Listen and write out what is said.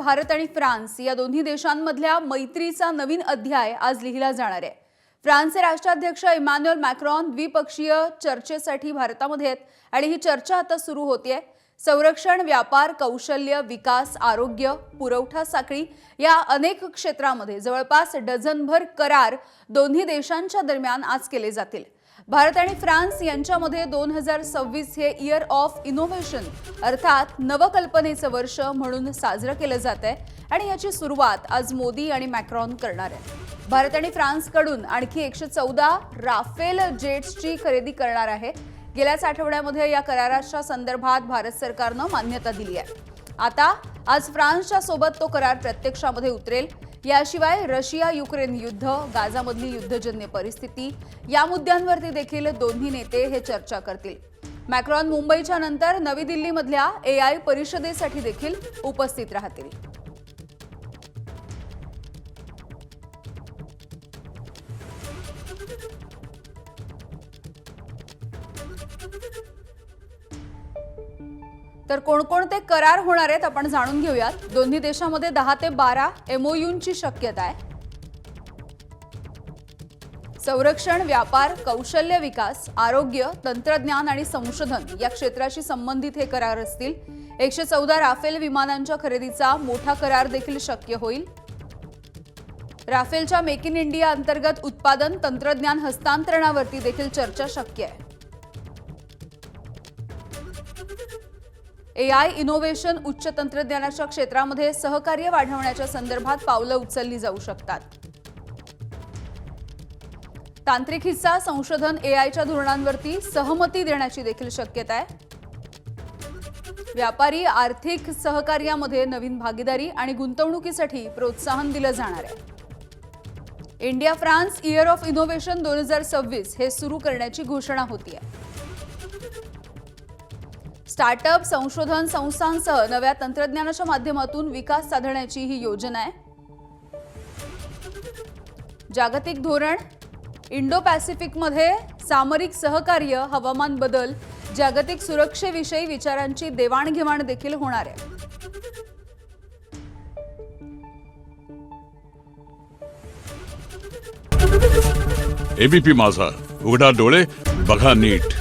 भारत आणि फ्रान्स या दोन्ही देशांमधल्या मैत्रीचा नवीन अध्याय आज लिहिला जाणार आहे। फ्रान्सचे राष्ट्राध्यक्ष इमॅन्युएल मॅक्रॉन द्विपक्षीय चर्चेसाठी भारतामध्ये आहेत आणि ही चर्चा आता सुरू होतेय। संरक्षण, व्यापार, कौशल्य, विकास, आरोग्य, पुरवठा साखळी या अनेक क्षेत्रांमध्ये जवळपास डझनभर करार दोन्ही देशांच्या दरम्यान आज केले जातील। भारत आणि फ्रान्स यांच्यामध्ये 2026 हे इयर ऑफ इनोव्हेशन अर्थात नवकल्पनेचं वर्ष म्हणून साजरं केलं जातंय आणि याची सुरुवात आज मोदी आणि मॅक्रॉन करणार आहेत। भारत आणि फ्रान्सकडून आणखी 114 राफेल जेट्सची खरेदी करणार आहे। गेल्याच आठवड्यामध्ये या कराराच्या संदर्भात भारत सरकारनं मान्यता दिली आहे। आता आज फ्रान्सच्या सोबत तो करार प्रत्यक्षामध्ये उतरेल। याशिवाय रशिया युक्रेन युद्ध, गाझामधली युद्धजन्य परिस्थिती या मुद्द्यांवरती देखील दोन्ही नेते हे चर्चा करतील। मॅक्रॉन मुंबईच्या नंतर नवी दिल्लीमधल्या AI परिषदेसाठी देखील उपस्थित राहतील। तर कोणकोणते करार होणार आहेत आपण जाणून घेऊयात। दोन्ही देशांमध्ये 10 ते 12 MOUंची शक्यता आहे। संरक्षण, व्यापार, कौशल्य विकास, आरोग्य, तंत्रज्ञान आणि संशोधन या क्षेत्राशी संबंधित हे करार असतील। 114 राफेल विमानांच्या खरेदीचा मोठा करार देखील शक्य होईल। राफेलच्या मेक इन इंडिया अंतर्गत उत्पादन, तंत्रज्ञान हस्तांतरणावरती देखील चर्चा शक्य आहे। AI इनोव्हेशन, उच्च तंत्रज्ञानाच्या क्षेत्रामध्ये सहकार्य वाढवण्याच्या संदर्भात पावलं उचलली जाऊ शकतात। तांत्रिक हिस्सा, संशोधन, AIच्या धोरणांवरती सहमती देण्याची देखील शक्यता आहे। व्यापारी आर्थिक सहकार्यामध्ये नवीन भागीदारी आणि गुंतवणुकीसाठी प्रोत्साहन दिलं जाणार आहे। India France year of innovation 2026 हे सुरू करण्याची घोषणा होती आहे। स्टार्टअप, संशोधन संस्थांसह नव्या तंत्रज्ञानाच्या माध्यमातून विकास साधण्याची ही योजना आहे। जागतिक धोरण, इंडो पॅसिफिकमध्ये सामरिक सहकार्य, हवामान बदल, जागतिक सुरक्षेविषयी विचारांची देवाणघेवाण देखील होणार आहे। एबीपी माझा, उघडा डोळे बघा नीट।